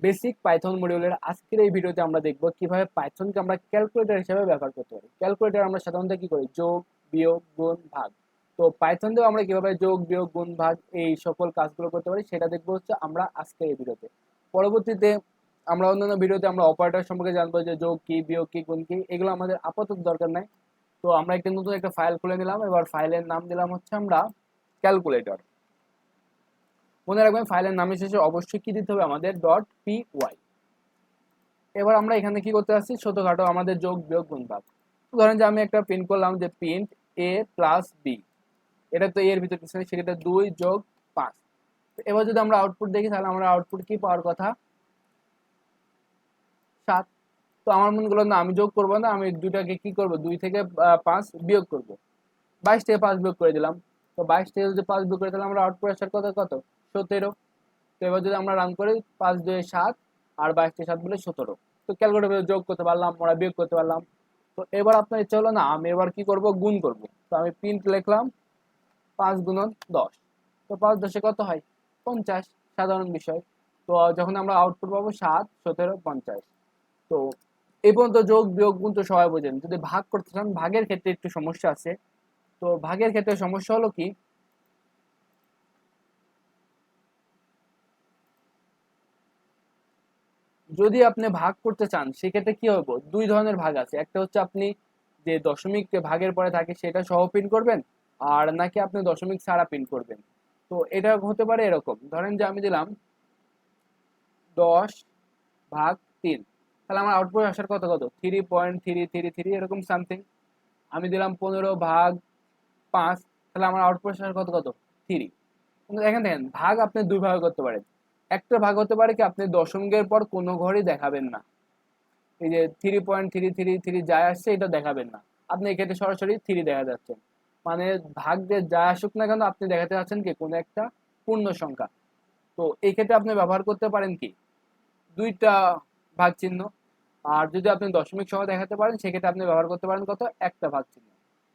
Basic Python মডিউলের আজকের এই ভিডিওতে আমরা দেখব কিভাবে পাইথনকে আমরা ক্যালকুলেটর হিসেবে ব্যবহার করতে পারি। ক্যালকুলেটর আমরা সাধারণত কি করি? যোগ, বিয়োগ, গুণ, ভাগ। তো পাইথন দিয়েও আমরা কিভাবে যোগ, বিয়োগ, গুণ, ভাগ এই সকল কাজগুলো করতে পারি সেটা দেখবো হচ্ছে আমরা আজকের এই ভিডিওতে। পরবর্তীতে আমরা অন্যান্য ভিডিওতে আমরা অপারেটর সম্পর্কে জানবো, যে যোগ কি, বিয়োগ কি, গুণ কি, এগুলো আমাদের আপাতত দরকার নাই। তো আমরা একটা নতুন একটা ফাইল খুলে নিলাম, এবার ফাইলের নাম দিলাম হচ্ছে আমরা ক্যালকুলেটর। মনে রাখবেন ফাইলের নামের শেষে অবশ্যই কি দিতে হবে? আমাদের ডট পি ওয়াই। এবার আমরা এখানে কি করতে আসছি? ছোটখাটো আমাদের যোগ, বিয়োগ, গুণ, ভাগ। ধরেন যে আমি একটা প্রিন্ট করলাম যে প্রিন্ট এ প্লাস বি, এটা তো এর ভিতর কিছু নেই, সেক্ষেত্রে 2 যোগ 5। এবার যদি আমরা আউটপুট দেখি তাহলে আমরা আউটপুট কি পাওয়ার কথা? 7। তো আমার মনে করলো না, আমি যোগ করবো না, আমি দুইটাকে কি করব, 2 থেকে 5 বিয়োগ করব। 22 থেকে 5 বিয়োগ করে দিলাম। তো 22 থেকে যদি 5 বিয়োগ করে তাহলে আমরা আউটপুট আসার কত কত? 17। তো এবার যদি আমরা রান করি 5 2 7 আর 22 থেকে 7 বলে 17। তো ক্যালকুলেটরে যোগ করতে পারলাম, আমরা বিয়োগ করতে পারলাম। তো এবার আপনার ইচ্ছা হলো না, আমি এবার কি করব? গুণ করব। তো আমি প্রিন্ট লিখলাম 5 গুণন 10। তো 5 10 কত হয়? 50। সাধারণ বিষয়। তো যখন আমরা আউটপুট পাবো 7 17 50। তো এই পর্যন্ত যোগ, বিয়োগ, গুণ তো সবাই বোঝেন। যদি ভাগ করতে চান, ভাগের ক্ষেত্রে একটু সমস্যা আছে। তো ভাগের ক্ষেত্রে সমস্যা হলো কি, যদি আপনি ভাগ করতে চান সেক্ষেত্রে কি হবে? দুই ধরনের ভাগ আছে। একটা হচ্ছে আপনি যে দশমিক ভাগের পরে থাকে সেটা সহ প্রিন্ট করবেন, আর নাকি আপনি দশমিক ছাড়া প্রিন্ট করবেন। তো এটা হতে পারে এরকম, ধরেন যে আমি দিলাম 10/3, তাহলে আমার আউটপুট আসার কত কত? 3.333 এরকম সামথিং। আমি দিলাম 15/5, তাহলে আমার আউটপুট আসার কত কত? 3। কিন্তু দেখেন দেখেন, ভাগ আপনি দুই ভাগে করতে পারেন। একটা ভাগ হতে পারে কি, আপনি দশমিকের পর কোনো ঘরই দেখাবেন না, এই যে 3.333 যায় আসছে এটা দেখাবেন না। আপনি এক্ষেত্রে সরাসরি 3 দেখা যাচ্ছে। মানে ভাগ দিয়ে যা আসুক না কেন আপনি দেখাতে চাচ্ছেন কি, কোনো একটা পূর্ণ সংখ্যা। তো এই ক্ষেত্রে আপনি ব্যবহার করতে পারেন কি, দুইটা ভাগ চিহ্ন। আর যদি আপনি দশমিক সহ দেখাতে পারেন সেক্ষেত্রে আপনি ব্যবহার করতে পারেন কত? একটা ভাগ চিহ্ন।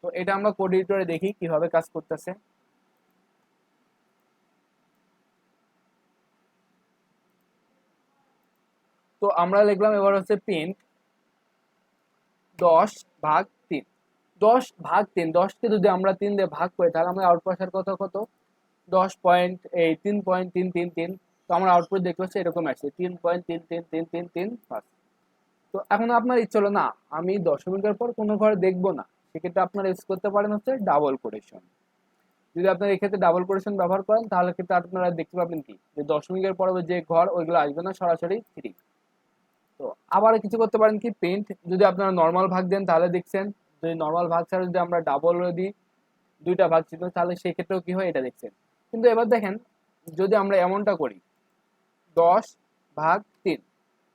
তো এটা আমরা কোড এডিটরে দেখি কিভাবে কাজ করতেছে। তো আমরা লিখলাম এবার হচ্ছে প্রিন্ট 10/3। 10/3, 10কে যদি আমরা 3 দিয়ে ভাগ করি তাহলে আমরা আউটপুট আসার কত কত? 3.3333। তো আমার আউটপুট দেখতে পাচ্ছি এরকম আসছে 3.333335। তো এখন আপনার ইচ্ছে হলো না, আমি দশমিকের পর কোনো ঘর দেখবো না, সেক্ষেত্রে আপনারা ইউজ করতে পারেন হচ্ছে ডাবল কোটেশন। যদি আপনারা এক্ষেত্রে ডাবল কোটেশন ব্যবহার করেন তাহলে ক্ষেত্রে আপনারা দেখতে পাবেন কি, যে দশমিকের পরে যে ঘর ওইগুলো আসবে না, সরাসরি 3। তো আবার কিছু করতে পারেন কি, প্রিন্ট যদি আপনারা নর্মাল ভাগ দেন তাহলে দেখছেন, যদি নর্মাল ভাগ ছাড়া যদি আমরা ডাবল দিই, দুইটা ভাগ ছিল, তাহলে সেই ক্ষেত্রেও কি হয় এটা দেখছেন। কিন্তু এবার দেখেন, যদি আমরা এমনটা করি 10/3,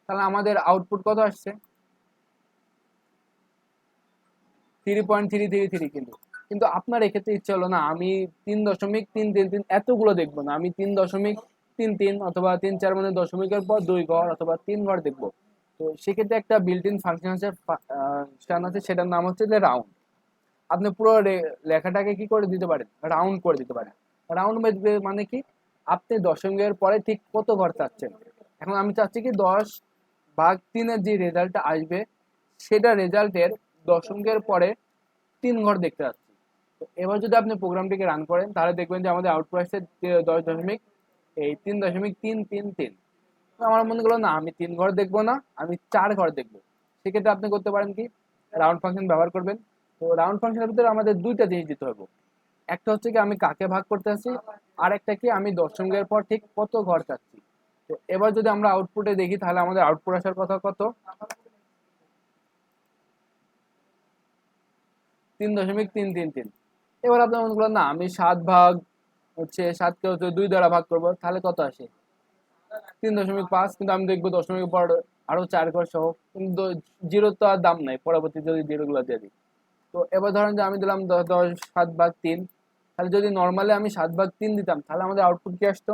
তাহলে আমাদের আউটপুট কত আসছে? 3.333। কিন্তু কিন্তু আপনার এক্ষেত্রে ইচ্ছে হলো না, আমি 3.333 এতগুলো দেখবো না, আমি 3.33 অথবা 3 4 মানে দশমিকের পর 2 ঘর অথবা 3 ঘর দেখবো। তো সেক্ষেত্রে একটা বিল্ট ইন ফাংশন আছে, সেটার নাম হচ্ছে যে রাউন্ড। আপনি পুরো লেখাটাকে কি করে দিতে পারেন? রাউন্ড করে দিতে পারেন। রাউন্ড মানে কি, আপনি দশমিকের পরে ঠিক কত ঘর চাচ্ছেন। এখন আমি চাচ্ছি কি 10/3 যে রেজাল্টটা আসবে সেটা রেজাল্টের দশমিকের পরে 3 ঘর দেখতে পাচ্ছি। তো এবার যদি আপনি প্রোগ্রামটিকে রান করেন তাহলে দেখবেন যে আমাদের আউটপুট আসছে 3.33333। আমার মনে করলো না, আমি 3 ঘর দেখবো না, আমি 4 ঘর দেখবো। সেক্ষেত্রে আপনি করতে পারেন কি, রাউন্ড ফাংশন ব্যবহার করবেন। তো রাউন্ড ফাংশনের ভিতরে আমাদের দুইটা জিনিস দিতে হবে। একটা হচ্ছে কি, আমি কাকে ভাগ করতে আছি, আর একটা কি, আমি দশমিকের পর ঠিক কত ঘর চাচ্ছি। তো এবার যদি আমরা আউটপুটে দেখি তাহলে আমাদের আউটপুট আসার কথা কত? 3.333। এবার আপনার মনে করলেন না, আমি 7 ভাগ হচ্ছে 7কে হচ্ছে 2 দ্বারা ভাগ করবো, তাহলে কত আসে? 3.5। কিন্তু আমি দেখবো দশমিকের পর আরো 4 ঘর সহ, কিন্তু জিরো তো আর দাম নাই, পরবর্তীতে যদি জিরো গুলো দিয়ে দিই। তো এবার ধরেন যে আমি দিলাম 7/3। তাহলে যদি নর্মালি আমি 7/3 দিতাম তাহলে আমাদের আউটপুট কি আসতো?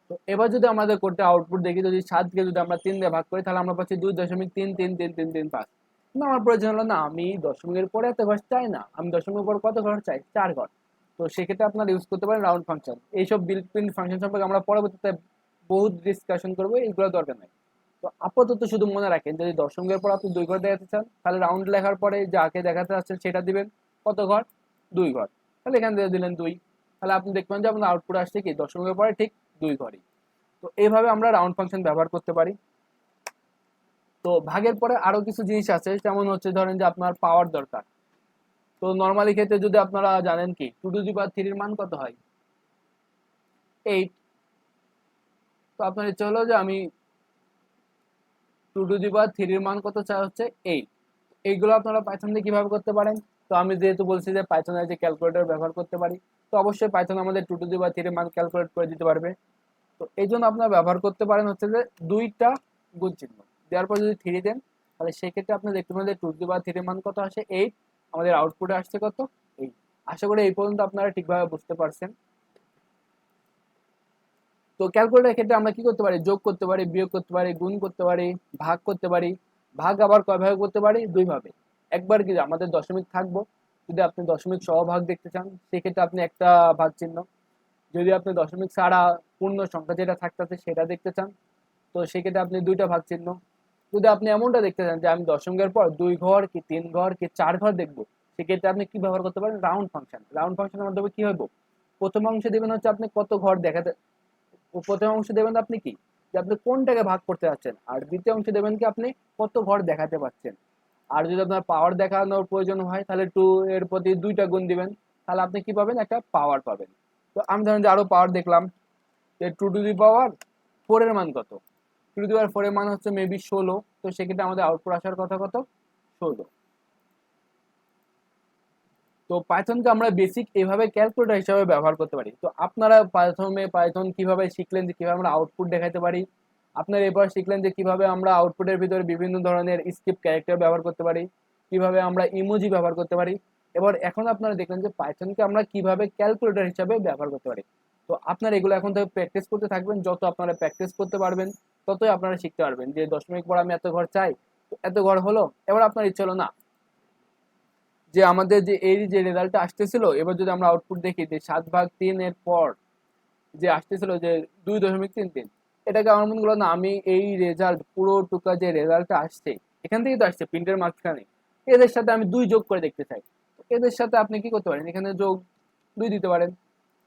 তো এবার যদি আমাদের কোডটা আউটপুট দেখি, যদি 7কে যদি আমরা 3 দিয়ে ভাগ করি তাহলে আমরা পাচ্ছি 2.3333335। না, আমার প্রয়োজন হলো না, আমি দশমিকের পরে এত ঘর চাই না, আমি দশমিকের পর কত ঘর চাই, 4 ঘর। তো সেক্ষেত্রে আপনারা ইউজ করতে পারেন রাউন্ড ফাংশন। এইসব বিল্ট ইন ফাংশন সম্পর্কে আমরা পরবর্তীতে বহুত ডিসকাশন করবো, এইগুলো দরকার নাই। তো আপাতত শুধু মনে রাখেন, যদি দশমিকের পর আপনি 2 ঘর দেখাতে চান, তাহলে রাউন্ড লেখার পরে যাকে দেখাতে চাচ্ছেন সেটা দিবেন কত ঘর, 2 ঘর। তাহলে এখান থেকে দিলেন 2, তাহলে আপনি দেখবেন যে আপনার আউটপুট আসছে কি দশমিকের পরে ঠিক 2 ঘরই। তো এইভাবে আমরা রাউন্ড ফাংশন ব্যবহার করতে পারি। তো ভাগের পরে আরো কিছু জিনিস আছে, যেমন হচ্ছে ধরেন যে আপনার পাওয়ার দরকার। তো নর্মালি ক্ষেত্রে যদি আপনারা জানেন কি 2 টু দি পাওয়ার 3 এর মান কত হয়, 8। তো আপনার ইচ্ছে হলো যে আমি 2 টু দি পাওয়ার 3 এর মান কত চাই হচ্ছে 8। এইগুলো আপনারা পাইথন দিয়ে কিভাবে করতে পারেন? তো আমি যেহেতু বলছি যে পাইথনের যে ক্যালকুলেটর ব্যবহার করতে পারি, তো অবশ্যই পাইথন আমাদের 2 টু দি পাওয়ার 3 এর মান ক্যালকুলেট করে দিতে পারবে। তো এই জন্য আপনারা ব্যবহার করতে পারেন হচ্ছে যে 2টা গুণ চিহ্ন দেওয়ার পর যদি 3 দেন, তাহলে সেক্ষেত্রে আপনি দেখতে পাবেন যে 2 টু দি পাওয়ার 3 এর মান কত আসে 8। আমাদের আউটপুটে আসছে কত, 8। আশা করি এই পর্যন্ত আপনারা ঠিকভাবে বুঝতে পারছেন। তো ক্যালকুলেটরের ক্ষেত্রে আমরা কি করতে পারি, যোগ করতে পারি, বিয়োগ করতে পারি, গুণ করতে পারি, ভাগ করতে পারি। ভাগ আবার কয় ভাবে করতে পারি, 2 ভাবে। একবার কি আমাদের দশমিক থাকবো, যদি আপনি দশমিক সহ ভাগ দেখতে চান সেক্ষেত্রে আপনি একটা ভাগ চিহ্ন, যদি আপনি দশমিক ছাড়া পূর্ণ সংখ্যা যেটা থাকতেছে সেটা দেখতে চান, তো সেক্ষেত্রে আপনি 2টা ভাগ চিহ্ন। যদি আপনি এমনটা দেখতে চান যে আমি দশমিকের পর 2 ঘর কি 3 ঘর কি 4 ঘর দেখবো, সেক্ষেত্রে আপনি কি ব্যবহার করতে পারেন, রাউন্ড ফাংশন। রাউন্ড ফাংশনের মাধ্যমে কি হইব, প্রথম অংশে দেবেন হচ্ছে আপনি কত ঘর দেখাতে, প্রথম অংশে দেবেন আপনি কি যে আপনি কোনটাকে ভাগ করতে যাচ্ছেন, আর দ্বিতীয় অংশে দেবেন কি আপনি কত ঘর দেখাতে পাচ্ছেন। আর যদি আপনার পাওয়ার দেখানোর প্রয়োজন হয় তাহলে 2 এর প্রতি 2টা গুণ দিবেন, তাহলে আপনি কি পাবেন, একটা পাওয়ার পাবেন। তো আমি ধরেন যে আরো পাওয়ার দেখলাম, যে 2 টু দি পাওয়ার 4 এর মান কত, 2 টু দি পাওয়ার 4 এর মান হচ্ছে মেবি 16। তো সেক্ষেত্রে আমাদের আউটপুট আসার কথা কত, 16। তো পাইথনকে আমরা বেসিক এভাবে ক্যালকুলেটর হিসাবে ব্যবহার করতে পারি। তো আপনারা প্রথমে পাইথন কিভাবে শিখলেন, যে কিভাবে আমরা আউটপুট দেখাতে পারি, আপনারা এবার শিখলেন যে কিভাবে আমরা আউটপুটের ভিতরে বিভিন্ন ধরনের স্ক্রিপ্ট ক্যারেক্টার ব্যবহার করতে পারি, কিভাবে আমরা ইমোজি ব্যবহার করতে পারি। এবার এখন আপনারা দেখলেন যে পাইথনকে আমরা কিভাবে ক্যালকুলেটর হিসাবে ব্যবহার করতে পারি। তো আপনারা এগুলো এখন থেকে প্র্যাকটিস করতে থাকবেন, যত আপনারা প্র্যাকটিস করতে পারবেন ততই আপনারা শিখতে পারবেন যে দশমিক পর আমি এত ঘর চাই, তো এত ঘর হলো। এবার আপনার ইচ্ছে হলো না যে আমাদের যে এই যে রেজাল্টটা আসতেছিল, এবার যদি আমরা আউটপুট দেখি যে 7/3 এর পর যে আসতেছিল যে 2.33, এটাকে আমার মনে হলো না আমি এই রেজাল্ট পুরো টুকা যে রেজাল্টটা আসছে এখান থেকেই তো আসছে প্রিন্টের মাঝখানে, এদের সাথে আমি 2 যোগ করে দেখতে চাই। এদের সাথে আপনি কি করতে পারেন, এখানে যোগ 2 দিতে পারেন,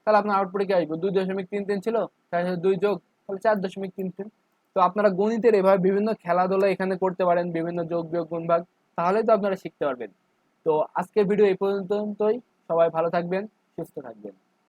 তাহলে আপনার আউটপুটে কি আসবে, 2.33 ছিল, তার সাথে 2 যোগ, তাহলে 4.33। তো আপনারা গণিতের এভাবে বিভিন্ন খেলাধুলা এখানে করতে পারেন, বিভিন্ন যোগ বিয়োগ গুণ ভাগ, তাহলেই তো আপনারা শিখতে পারবেন। তো আজকের ভিডিও এই পর্যন্তই, সবাই ভালো থাকবেন, সুস্থ থাকবেন।